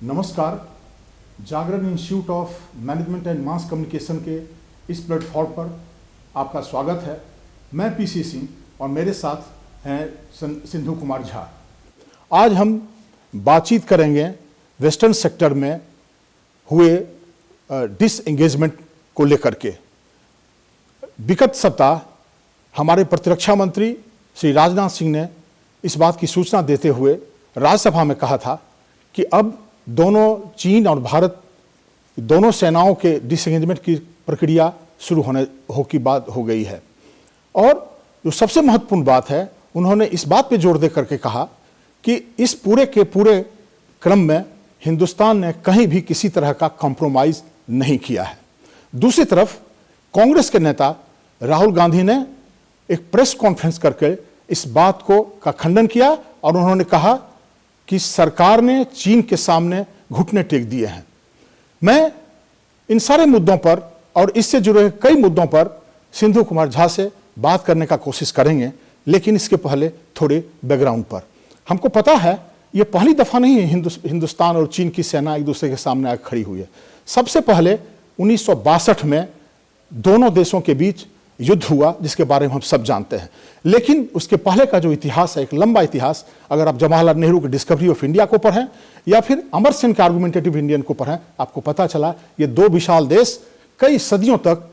नमस्कार। Jagran institute of management and mass communication के इस प्लेटफॉर्म पर आपका स्वागत है। मैं पीसी सिंह और मेरे साथ हैं सिंधु कुमार झा। आज हम बातचीत करेंगे वेस्टर्न सेक्टर में हुए डिसएंगेजमेंट को लेकर के। विगत सप्ताह हमारे प्रतिरक्षा मंत्री श्री राजनाथ सिंह ने इस बात की सूचना देते हुए राज्यसभा में कहा था कि अब दोनों चीन और भारत दोनों सेनाओं के डिसएंगेजमेंट की प्रक्रिया शुरू की बात हो गई है। और जो सबसे महत्वपूर्ण बात है, उन्होंने इस बात पे जोर दे करके कहा कि इस पूरे के पूरे क्रम में हिंदुस्तान ने कहीं भी किसी तरह का कॉम्प्रोमाइज नहीं किया है। दूसरी तरफ कांग्रेस के नेता राहुल गांधी ने एक प्रेस कॉन्फ्रेंस करके इस बात का खंडन किया और उन्होंने कहा कि सरकार ने चीन के सामने घुटने टेक दिए हैं। मैं इन सारे मुद्दों पर और इससे जुड़े कई मुद्दों पर सिंधु कुमार झा से बात करने का कोशिश करेंगे, लेकिन इसके पहले थोड़े बैकग्राउंड पर। हमको पता है ये पहली दफा नहीं है हिंदुस्तान और चीन की सेना एक दूसरे के सामने आकर खड़ी हुई है। सबसे पहले 1962 में दोनों देशों के बीच युद्ध हुआ, जिसके बारे में हम सब जानते हैं। लेकिन उसके पहले का जो इतिहास है, एक लंबा इतिहास, अगर आप जवाहरलाल नेहरू की डिस्कवरी ऑफ इंडिया को पढ़ें या फिर अमर सेन के आर्गुमेंटेटिव इंडियन को पढ़ें, आपको पता चला ये दो विशाल देश कई सदियों तक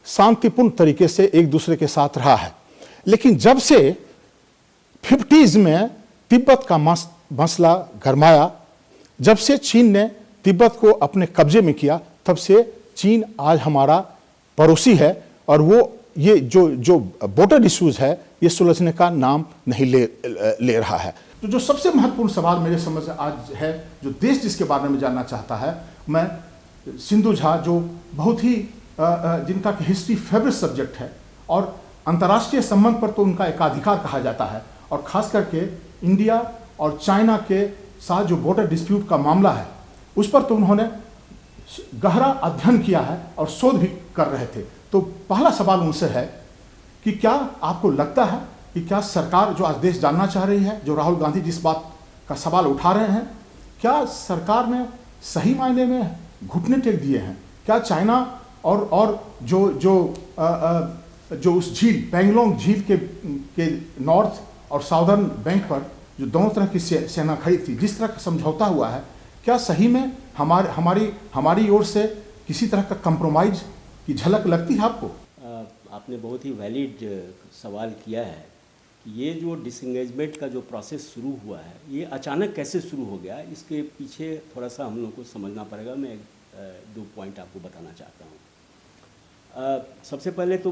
शांतिपूर्ण तरीके से एक दूसरे के साथ रहा है। लेकिन जब से 50s में तिब्बत का मसला गरमाया, जब से चीन ने तिब्बत को अपने कब्जे में किया, तब से चीन आज हमारा पड़ोसी है और वो ये जो बॉर्डर इश्यूज है ये सुलझने का नाम नहीं ले रहा है। तो जो सबसे महत्वपूर्ण सवाल मेरे समझ से आज है, जो देश जिसके बारे में जानना चाहता है, मैं सिंधु झा जो बहुत ही जिनका हिस्ट्री फेवरेट सब्जेक्ट है और अंतर्राष्ट्रीय संबंध पर तो उनका एकाधिकार कहा जाता है, और खास करके इंडिया और चाइना के साथ जो बॉर्डर डिस्प्यूट का मामला है उस पर तो उन्होंने गहरा अध्ययन किया है और शोध भी कर रहे थे। तो पहला सवाल उनसे है कि क्या आपको लगता है कि क्या सरकार, जो आज देश जानना चाह रही है, जो राहुल गांधी जिस बात का सवाल उठा रहे हैं, क्या सरकार ने सही मायने में घुटने टेक दिए हैं? क्या चाइना और जो उस झील पैंगलोंग झील के नॉर्थ और साउदर्न बैंक पर जो दोनों तरह की सेना खड़ी थी, जिस तरह का समझौता हुआ है, क्या सही में हमारी ओर से किसी तरह का कंप्रोमाइज की झलक लगती है आपको? आपने बहुत ही वैलिड सवाल किया है कि ये जो डिसएंगेजमेंट का जो प्रोसेस शुरू हुआ है, ये अचानक कैसे शुरू हो गया, इसके पीछे थोड़ा सा हम लोग को समझना पड़ेगा। मैं दो पॉइंट आपको बताना चाहता हूँ। सबसे पहले तो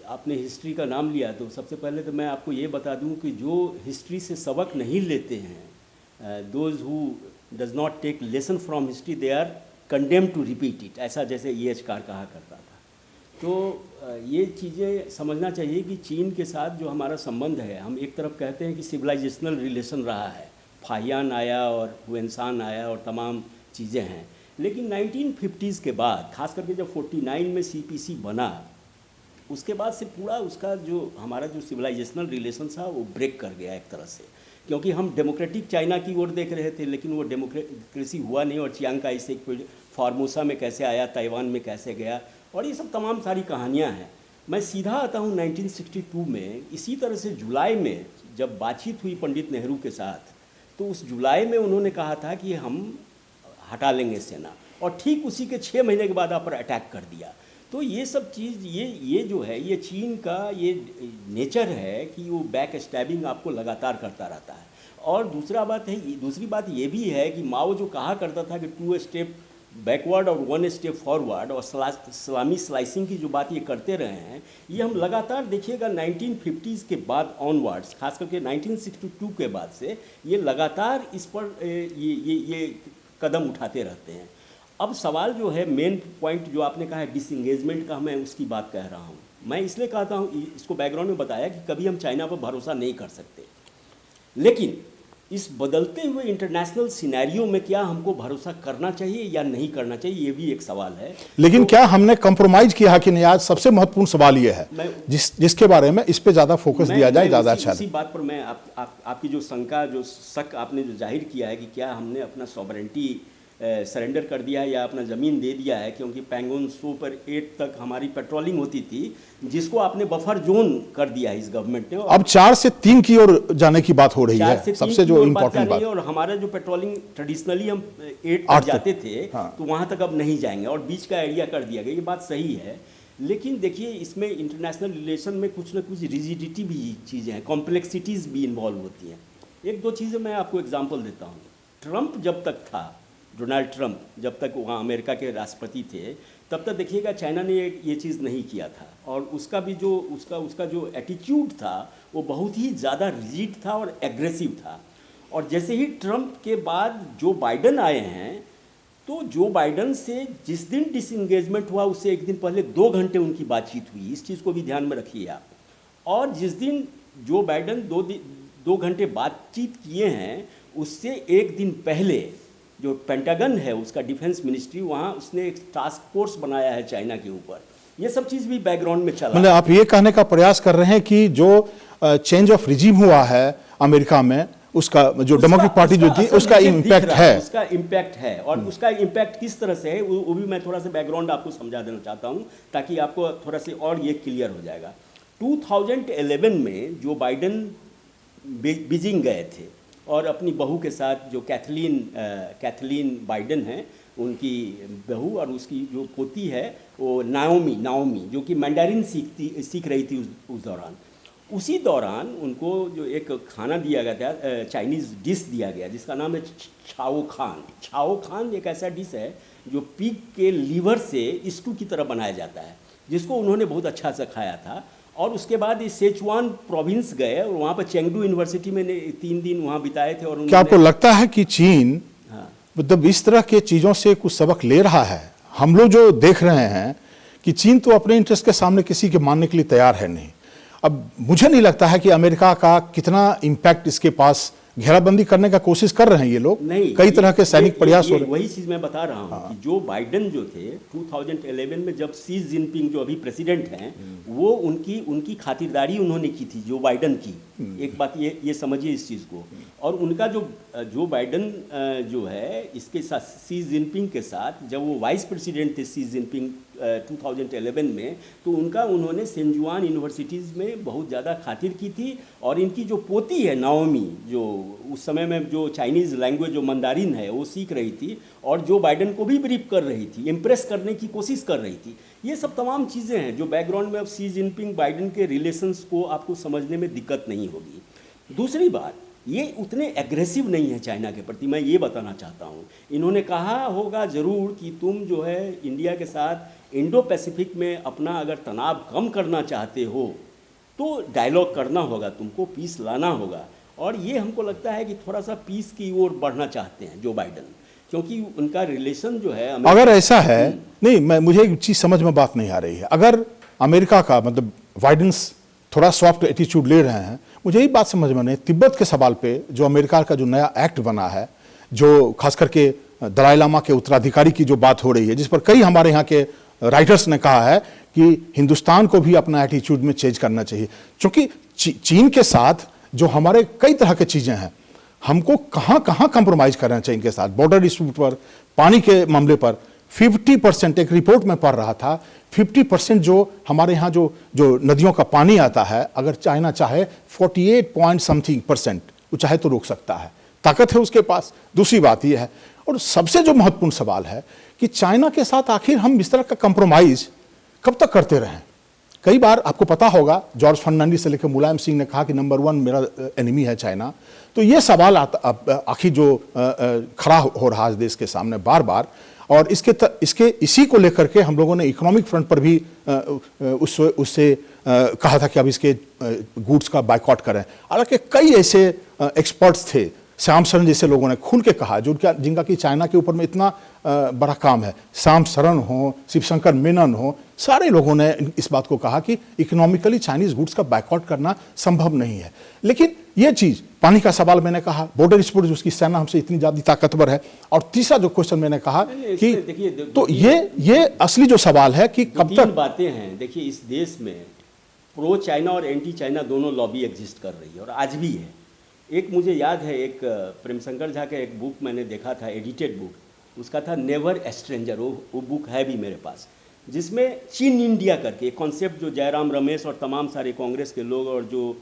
आपने हिस्ट्री का नाम लिया, तो सबसे पहले तो मैं आपको ये बता दूं कि जो हिस्ट्री से सबक नहीं लेते हैं, those who does not take lesson from history, they are condemn to repeat it, ऐसा जैसे E.H. कार कहा करता था। तो ये चीज़ें समझना चाहिए कि चीन के साथ जो हमारा संबंध है, हम एक तरफ कहते हैं कि सिविलाइजेशनल रिलेशन रहा है, फाहियान आया और हुएनसान आया और तमाम चीज़ें हैं, लेकिन 1950s के बाद, खास करके जब 49 में CPC बना, उसके बाद से पूरा उसका जो हमारा जो सिविलाइजेशनल रिलेशन था वो ब्रेक कर गया एक तरह से, क्योंकि हम डेमोक्रेटिक चाइना की ओर देख रहे थे, लेकिन वो डेमोक्रेसी हुआ नहीं। और चियांग काई शेक फार्मोसा में कैसे आया, ताइवान में कैसे गया, और ये सब तमाम सारी कहानियाँ हैं। मैं सीधा आता हूँ 1962 में। इसी तरह से जुलाई में जब बातचीत हुई पंडित नेहरू के साथ, तो उस जुलाई में उन्होंने कहा था कि हम हटा लेंगे सेना, और ठीक उसी के 6 महीने के बाद आप पर अटैक कर दिया। तो ये सब चीज़ ये जो है, ये चीन का ये नेचर है कि वो बैक स्टैबिंग आपको लगातार करता रहता है। और दूसरी बात ये भी है कि माओ जो कहा करता था कि 2 स्टेप बैकवर्ड और 1 स्टेप फॉरवर्ड, और सलामी स्लाइसिंग की जो बात ये करते रहे हैं, ये हम लगातार देखिएगा 1950s के बाद ऑनवर्ड्स, खास करके 1962 के बाद से ये लगातार इस पर ये कदम उठाते रहते हैं। अब सवाल जो है, मेन पॉइंट जो आपने कहा है डिसएंगेजमेंट का, मैं उसकी बात कह रहा हूँ। मैं इसलिए कहता हूँ, इसको बैकग्राउंड में बताया कि कभी हम चाइना पर भरोसा नहीं कर सकते, लेकिन इस बदलते हुए इंटरनेशनल सिनेरियो में क्या हमको भरोसा करना चाहिए या नहीं करना चाहिए, ये भी एक सवाल है। लेकिन क्या हमने कंप्रोमाइज किया कि नहीं, आज सबसे महत्वपूर्ण सवाल ये है जिसके बारे में इस पे ज्यादा फोकस दिया जाए, ज्यादा अच्छा है। इसी बात पर मैं आपकी जो शंका, जो शक आपने जो जाहिर किया है कि क्या हमने अपना सॉवरेंटी सरेंडर कर दिया है या अपना ज़मीन दे दिया है, क्योंकि पैंगोंग त्सो पर 8 तक हमारी पेट्रोलिंग होती थी, जिसको आपने बफर जोन कर दिया है इस गवर्नमेंट ने। अब 4 से 3 की ओर जाने की बात हो रही है, सबसे जो इम्पोर्टेंट बात। और हमारा जो पेट्रोलिंग ट्रेडिशनली हम 8 तक जाते थे, तो वहाँ तक अब नहीं जाएंगे और बीच का एरिया कर दिया गया। ये बात सही है, लेकिन देखिए इसमें इंटरनेशनल रिलेशन में कुछ ना कुछ रिजिडिटी भी चीज़ें हैं, कॉम्प्लेक्सिटीज़ भी इन्वॉल्व होती हैं। एक दो चीज़ें मैं आपको एग्जांपल देता हूँ। ट्रंप जब तक था, डोनाल्ड ट्रंप जब तक वहाँ अमेरिका के राष्ट्रपति थे, तब तक देखिएगा चाइना ने ये चीज़ नहीं किया था, और उसका भी जो उसका जो एटीट्यूड था वो बहुत ही ज़्यादा रिजिड था और एग्रेसिव था। और जैसे ही ट्रंप के बाद जो बाइडन आए हैं, तो जो बाइडन से जिस दिन डिसएंगेजमेंट हुआ उससे एक दिन पहले 2 घंटे उनकी बातचीत हुई, इस चीज़ को भी ध्यान में रखिए आप। और जिस दिन जो बाइडन 2 घंटे बातचीत किए हैं, उससे एक दिन पहले जो पेंटागन है उसका डिफेंस मिनिस्ट्री, वहाँ उसने एक टास्क फोर्स बनाया है चाइना के ऊपर। ये सब चीज़ भी बैकग्राउंड में चला। मतलब आप ये कहने का प्रयास कर रहे हैं कि जो चेंज ऑफ रिजीम हुआ है अमेरिका में, उसका जो डेमोक्रेटिक पार्टी जो थी उसका इम्पैक्ट है, उसका इम्पैक्ट है। और उसका इम्पैक्ट किस तरह से है वो भी मैं थोड़ा सा बैकग्राउंड आपको समझा देना चाहता हूँ, ताकि आपको थोड़ा सा और ये क्लियर हो जाएगा। 2011 में जो बाइडन बीजिंग गए थे और अपनी बहू के साथ, जो कैथलीन बाइडन हैं, उनकी बहू और उसकी जो पोती है वो नाओमी, जो कि मैंडारिन सीख रही थी उस दौरान। उसी दौरान उनको जो एक खाना दिया गया था, चाइनीज़ डिश दिया गया, जिसका नाम है छाओ खान। एक ऐसा डिश है जो पिग के लीवर से स्टू की तरह बनाया जाता है, जिसको उन्होंने बहुत अच्छा से खाया था। और उसके बाद इस सेचुआन प्रोविंस गए और वहाँ पर चेंगडू यूनिवर्सिटी में 3 दिन वहाँ बिताए थे। और क्या आपको लगता है कि चीन मतलब इस तरह के चीज़ों से कुछ सबक ले रहा है? हम लोग जो देख रहे हैं कि चीन तो अपने इंटरेस्ट के सामने किसी के मानने के लिए तैयार है नहीं। अब मुझे नहीं लगता है कि अमेरिका का कितना इम्पैक्ट इसके पास, घेराबंदी करने का कोशिश कर रहे हैं ये लोग, कई तरह के सैनिक प्रयास हो रहे हैं। वही चीज़ मैं बता रहा हूँ कि जो बाइडन जो थे 2011 में, जब शी जिनपिंग जो अभी प्रेसिडेंट हैं, वो उनकी खातिरदारी उन्होंने की थी, जो बाइडन की। एक बात ये समझिए इस चीज़ को। और उनका जो बाइडन जो है, इसके साथ शी जिनपिंग के साथ, जब वो वाइस प्रेसिडेंट थे शी जिनपिंग 2011 में, तो उन्होंने सेंजुआन यूनिवर्सिटीज़ में बहुत ज़्यादा खातिर की थी। और इनकी जो पोती है नाओमी, जो उस समय में जो चाइनीज़ लैंग्वेज जो मंदारिन है वो सीख रही थी, और जो बाइडन को भी ब्रीफ कर रही थी, इम्प्रेस करने की कोशिश कर रही थी। ये सब तमाम चीज़ें हैं जो बैकग्राउंड में अब शी जिनपिंग बाइडन के रिलेशंस को आपको समझने में दिक्कत नहीं होगी। दूसरी बात, ये उतने एग्रेसिव नहीं है चाइना के प्रति, मैं ये बताना चाहता हूँ। इन्होंने कहा होगा ज़रूर कि तुम जो है इंडिया के साथ इंडो पैसिफिक में अपना अगर तनाव कम करना चाहते हो तो डायलॉग करना होगा, तुमको पीस लाना होगा। और ये हमको लगता है कि थोड़ा सा पीस की ओर बढ़ना चाहते हैं जो बाइडन, क्योंकि उनका रिलेशन जो है अगर ऐसा है नहीं, मुझे एक चीज़ समझ में बात नहीं आ रही है। अगर अमेरिका का मतलब बाइडेंस थोड़ा सॉफ्ट एटीट्यूड ले रहे हैं, मुझे यही बात समझ में नहीं। तिब्बत के सवाल पे जो अमेरिका का जो नया एक्ट बना है, जो खास करके दलाई लामा के उत्तराधिकारी की जो बात हो रही है, जिस पर कई हमारे यहाँ के राइटर्स ने कहा है कि हिंदुस्तान को भी अपना एटीट्यूड में चेंज करना चाहिए, क्योंकि चीन के साथ जो हमारे कई तरह की चीज़ें हैं, हमको कहाँ कहाँ कंप्रोमाइज़ करना चाहिए इनके साथ। बॉर्डर डिस्प्यूट पर, पानी के मामले पर 50%, एक रिपोर्ट में पढ़ रहा था, 50% जो हमारे यहाँ जो नदियों का पानी आता है, अगर चाइना चाहे 48 पॉइंट समथिंग % वो चाहे तो रोक सकता है, ताकत है उसके पास। दूसरी बात यह है, और सबसे जो महत्वपूर्ण सवाल है कि चाइना के साथ आखिर हम इस तरह का कंप्रोमाइज़ कब तक करते रहें। कई बार आपको पता होगा, जॉर्ज फर्नांडिस से लेकर मुलायम सिंह ने कहा कि नंबर 1 मेरा एनिमी है चाइना। तो ये सवाल आखिर जो खड़ा हो रहा है देश के सामने बार बार, और इसी को लेकर के हम लोगों ने इकोनॉमिक फ्रंट पर भी उससे कहा था कि अब इसके गुड्स का बायकॉट करें। हालांकि कई ऐसे एक्सपर्ट्स थे श्याम शरण जैसे लोगों ने खुल के कहा, जो जिनका कि चाइना के ऊपर में इतना बड़ा काम है, श्याम शरण हो, शिवशंकर मेनन हो, सारे लोगों ने इस बात को कहा कि इकोनॉमिकली चाइनीज गुड्स का बैकआउट करना संभव नहीं है। लेकिन ये चीज, पानी का सवाल मैंने कहा, बॉर्डर डिस्प्यूट उसकी सेना हमसे इतनी ज्यादा ताकतवर है, और तीसरा जो क्वेश्चन मैंने कहा कि तो ये असली जो सवाल है कि कब तक बातें हैं। देखिए, इस देश में प्रो चाइना और एंटी चाइना दोनों लॉबी एग्जिस्ट कर रही है और आज भी है। एक मुझे याद है, एक प्रेमशंकर झा का एक बुक मैंने देखा था, एडिटेड बुक, उसका था नेवर ए स्ट्रेंजर, वो बुक है भी मेरे पास, जिसमें चीन इंडिया करके एक कॉन्सेप्ट जो जयराम रमेश और तमाम सारे कांग्रेस के लोग और जो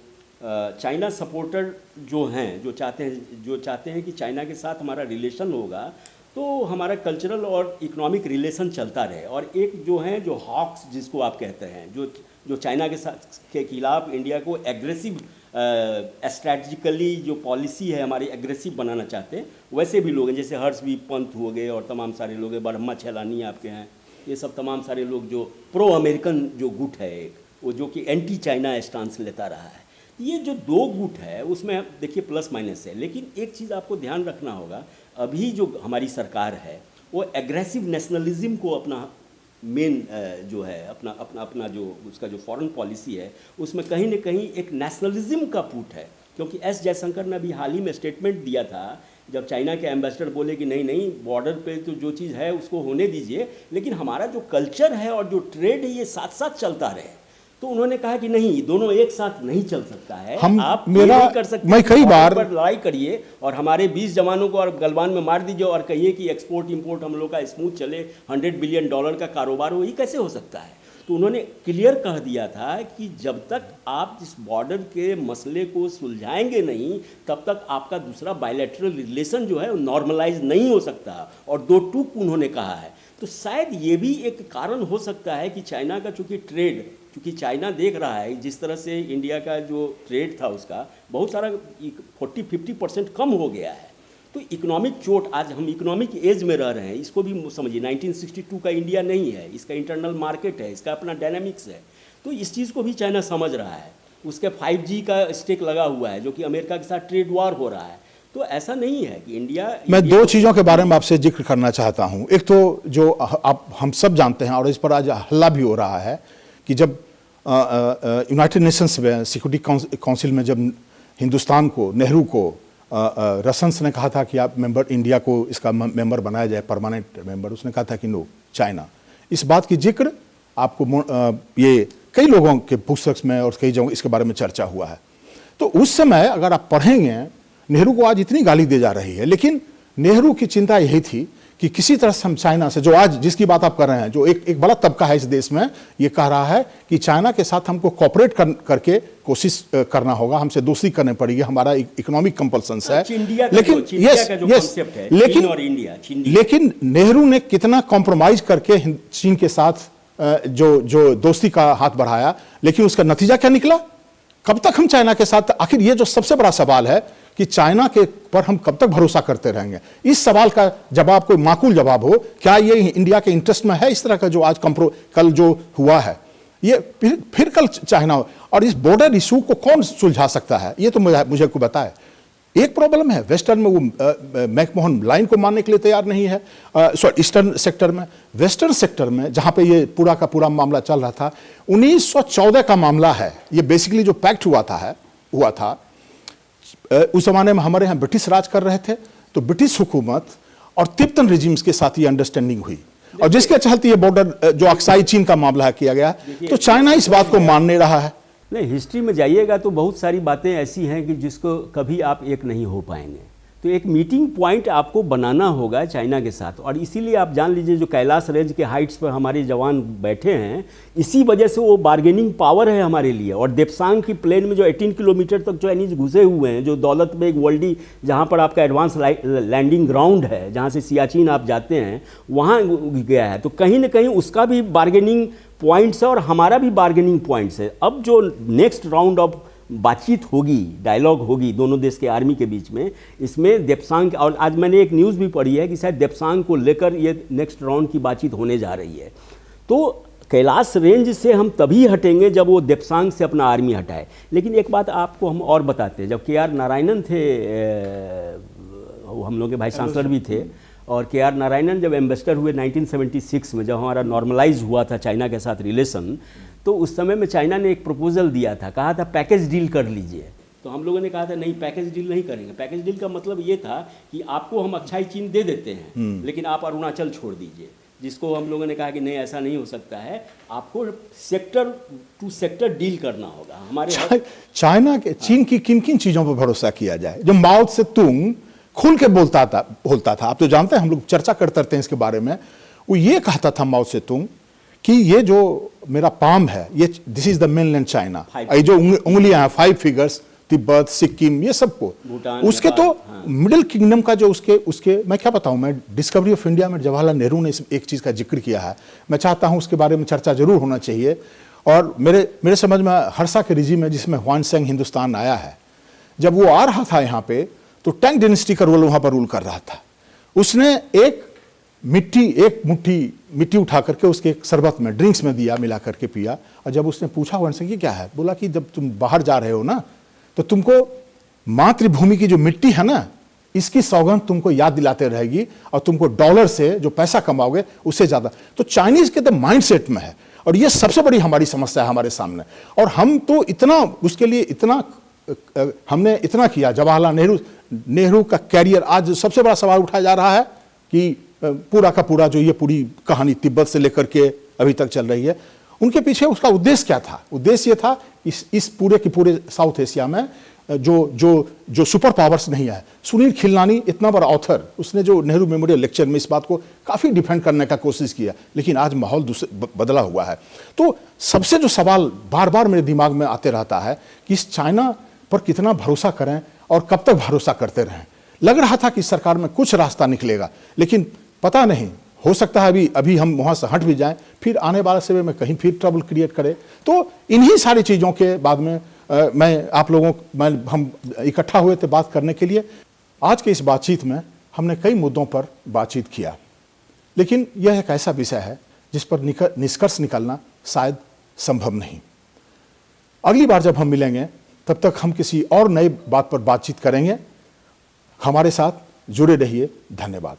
चाइना सपोर्टर जो हैं, जो चाहते हैं कि चाइना के साथ हमारा रिलेशन होगा तो हमारा कल्चरल और इकोनॉमिक रिलेशन चलता रहे, और एक जो हैं जो हॉक्स जिसको आप कहते हैं, जो चाइना के साथ के खिलाफ इंडिया को एग्रेसिव स्ट्रैटेजिकली जो पॉलिसी है हमारी एग्रेसिव बनाना चाहते हैं, वैसे भी लोग हैं, जैसे हर्षवी पंत हो गए और तमाम सारे लोग हैं, ब्रह्मा छैलानी आपके हैं, ये सब तमाम सारे लोग जो प्रो अमेरिकन जो गुट है एक, वो जो कि एंटी चाइना स्टांस लेता रहा है। ये जो दो गुट है उसमें देखिए प्लस माइनस है, लेकिन एक चीज़ आपको ध्यान रखना होगा, अभी जो हमारी सरकार है वो एग्रेसिव नेशनलिज्म को अपना मेन जो है अपना जो उसका जो फॉरेन पॉलिसी है उसमें कहीं न कहीं एक नेशनलिज्म का पुट है। क्योंकि एस जयशंकर ने अभी हाल ही में स्टेटमेंट दिया था, जब चाइना के एम्बेसडर बोले कि नहीं बॉर्डर पे तो जो चीज़ है उसको होने दीजिए, लेकिन हमारा जो कल्चर है और जो ट्रेड है ये साथ साथ चलता रहे। तो उन्होंने कहा कि नहीं, दोनों एक साथ नहीं चल सकता है, आप मेरा नहीं कर सकते, मैं कई बार लड़ाई करिए और हमारे 20 जवानों को और गलवान में मार दीजिए और कहिए कि एक्सपोर्ट इंपोर्ट हम लोग का स्मूथ चले, $100 बिलियन का कारोबार हो, ये कैसे हो सकता है। तो उन्होंने क्लियर कह दिया था कि जब तक आप इस बॉर्डर के मसले को सुलझाएंगे नहीं तब तक आपका दूसरा बायलैटरल रिलेशन जो है वो नॉर्मलाइज नहीं हो सकता, और दो टूक उन्होंने कहा है। तो शायद ये भी एक कारण हो सकता है कि चाइना का चूँकि चाइना देख रहा है जिस तरह से इंडिया का जो ट्रेड था उसका बहुत सारा 40-50% कम हो गया है, तो इकोनॉमिक चोट, आज हम इकोनॉमिक एज में रह रहे हैं, इसको भी समझिए 1962 का इंडिया नहीं है, इसका इंटरनल मार्केट है, इसका अपना डायनामिक्स है, तो इस चीज़ को भी चाइना समझ रहा है। उसके 5G का स्टेक लगा हुआ है जो कि अमेरिका के साथ ट्रेड वार हो रहा है। तो ऐसा नहीं है कि मैं दो चीज़ों के बारे में आपसे जिक्र करना चाहता हूँ। एक तो जो आप हम सब जानते हैं और इस पर आज हल्ला भी हो रहा है कि जब यूनाइटेड नेशंस में सिक्योरिटी काउंसिल में जब हिंदुस्तान को, नेहरू को रसंस ने कहा था कि आप मेंबर, इंडिया को इसका मेंबर बनाया जाए, परमानेंट मेंबर, उसने कहा था कि नो चाइना। इस बात की जिक्र आपको ये कई लोगों के पुस्तक में और कई जगहों इसके बारे में चर्चा हुआ है। तो उस समय अगर आप पढ़ेंगे, नेहरू को आज इतनी गाली दी जा रही है, लेकिन नेहरू की चिंता यही थी कि किसी तरह से हम चाइना से, जो आज जिसकी बात आप कर रहे हैं, जो एक बड़ा तबका है इस देश में, ये कह रहा है कि चाइना के साथ हमको कोऑपरेट करके कोशिश करना होगा, हमसे दोस्ती करनी पड़ेगी, हमारा इकोनॉमिक कंपल्सन्स है। लेकिन नेहरू ने कितना कॉम्प्रोमाइज करके चीन के साथ जो दोस्ती का हाथ बढ़ाया, लेकिन उसका नतीजा क्या निकला? कब तक हम चाइना के साथ, आखिर ये जो सबसे बड़ा सवाल है कि चाइना के पर हम कब तक भरोसा करते रहेंगे, इस सवाल का जवाब कोई माकूल जवाब हो। क्या ये इंडिया के इंटरेस्ट में है इस तरह का जो आज कल जो हुआ है, ये फिर कल चाइना हो? और इस बॉर्डर इशू को कौन सुलझा सकता है, ये तो मुझे को बताए। एक प्रॉब्लम है वेस्टर्न में, वो मैकमोहन लाइन को मानने के लिए तैयार नहीं है, ईस्टर्न सेक्टर में। वेस्टर्न सेक्टर में जहां पे ये पूरा का पूरा मामला चल रहा था, 1914 का मामला है ये, बेसिकली जो पैक्ट हुआ था उस जमाने में हमारे यहाँ ब्रिटिश राज कर रहे थे, तो ब्रिटिश हुकूमत और तिब्बतन रिजिम्स के साथ ये अंडरस्टैंडिंग हुई, और जिसके चलते ये बॉर्डर जो अक्साई चीन का मामला किया गया, तो चाइना इस बात को मान नहीं रहा है। नहीं, हिस्ट्री में जाइएगा तो बहुत सारी बातें ऐसी हैं कि जिसको कभी आप एक नहीं हो पाएंगे। तो एक मीटिंग पॉइंट आपको बनाना होगा चाइना के साथ, और इसीलिए आप जान लीजिए जो कैलाश रेंज के हाइट्स पर हमारे जवान बैठे हैं, इसी वजह से वो बार्गेनिंग पावर है हमारे लिए। और देप्सांग की प्लेन में जो 18 किलोमीटर तक चाइनीज घुसे हुए हैं, जो दौलत बेग वर्ल्डी जहाँ पर आपका एडवांस लैंडिंग ग्राउंड है, जहाँ से सियाचिन आप जाते हैं, वहाँ गया है। तो कहीं ना कहीं उसका भी बार्गेनिंग पॉइंट्स है और हमारा भी बार्गेनिंग पॉइंट्स है। अब जो नेक्स्ट राउंड ऑफ बातचीत होगी, डायलॉग होगी दोनों देश के आर्मी के बीच में, इसमें देप्सांग, और आज मैंने एक न्यूज़ भी पढ़ी है कि शायद देप्सांग को लेकर ये नेक्स्ट राउंड की बातचीत होने जा रही है। तो कैलाश रेंज से हम तभी हटेंगे जब वो देप्सांग से अपना आर्मी हटाए। लेकिन एक बात आपको हम और बताते हैं, जब के.आर. नारायणन थे, वो हम लोग के वाइस चांसलर भी थे, और के.आर. नारायणन जब एम्बेसडर हुए 1976 में, जब हमारा नॉर्मलाइज हुआ था चाइना के साथ रिलेशन, तो उस समय में चाइना ने एक प्रपोजल दिया था, कहा था पैकेज डील कर लीजिए। तो हम लोगों ने कहा था नहीं, पैकेज डील नहीं करेंगे। पैकेज डील का मतलब ये था कि आपको हम अक्साई चीन दे देते हैं, लेकिन आप अरुणाचल छोड़ दीजिए, जिसको हम लोगों ने कहा कि नहीं, ऐसा नहीं हो सकता है, आपको सेक्टर टू सेक्टर डील करना होगा। हमारे चाइना के चीन की किन किन चीज़ों पर भरोसा किया जाए? जो माओ से तुंग खुल के बोलता था, आप तो जानते हैं, हम लोग चर्चा करते रहते हैं इसके बारे में। वो ये कहता था माओ से तुंग कि ये जो मेरा पाम है, ये this is the mainland China, ये जो उंगलियां हैं 5 फिगर्स, तिब्बत, सिक्किम, ये सबको, उसके तो मिडिल किंगडम का जो उसके मैं क्या बताऊं, मैं डिस्कवरी ऑफ इंडिया में जवाहरलाल नेहरू ने एक चीज़ का जिक्र किया है, मैं चाहता हूं उसके बारे में चर्चा जरूर होना चाहिए। और मेरे समझ में हर्षा के रिजीम में, जिसमें ह्वानसेंग हिंदुस्तान आया है, जब वो आ रहा था यहाँ पे, तो टैंग डायनेस्टी का रूल वहाँ पर रूल कर रहा था। उसने एक मुट्ठी मिट्टी उठा करके उसके एक शरबत में, ड्रिंक्स में दिया, मिला करके पिया। और जब उसने पूछा ह्वानसेंग कि क्या है, बोला कि जब तुम बाहर जा रहे हो ना, तो तुमको मातृभूमि की जो मिट्टी है ना, इसकी सौगंध तुमको याद दिलाते रहेगी, और तुमको डॉलर से जो पैसा कमाओगे उससे ज्यादा। तो चाइनीज के तो माइंडसेट में है, और ये सबसे बड़ी हमारी समस्या है हमारे सामने। और हम तो इतना उसके लिए हमने इतना किया। जवाहरलाल नेहरू का कैरियर, आज सबसे बड़ा सवाल उठाया जा रहा है कि पूरा का पूरा जो ये पूरी कहानी तिब्बत से लेकर के अभी तक चल रही है, उनके पीछे उसका उद्देश्य क्या था? उद्देश्य ये था इस पूरे के पूरे साउथ एशिया में जो सुपर पावर्स नहीं है। सुनील खिलनानी इतना बड़ा ऑथर, उसने जो नेहरू मेमोरियल लेक्चर में इस बात को काफ़ी डिफेंड करने का कोशिश किया, लेकिन आज माहौल बदला हुआ है। तो सबसे जो सवाल बार बार मेरे दिमाग में आते रहता है कि इस चाइना पर कितना भरोसा करें और कब तक भरोसा करते रहें। लग रहा था कि सरकार में कुछ रास्ता निकलेगा, लेकिन पता नहीं, हो सकता है अभी हम वहाँ से हट भी जाएं, फिर आने वाले समय में कहीं फिर ट्रबल क्रिएट करें। तो इन्हीं सारी चीज़ों के बाद में हम इकट्ठा हुए थे बात करने के लिए। आज के इस बातचीत में हमने कई मुद्दों पर बातचीत किया, लेकिन यह एक ऐसा विषय है जिस पर निष्कर्ष निकालना शायद संभव नहीं। अगली बार जब हम मिलेंगे, तब तक हम किसी और नई बात पर बातचीत करेंगे। हमारे साथ जुड़े रहिए। धन्यवाद।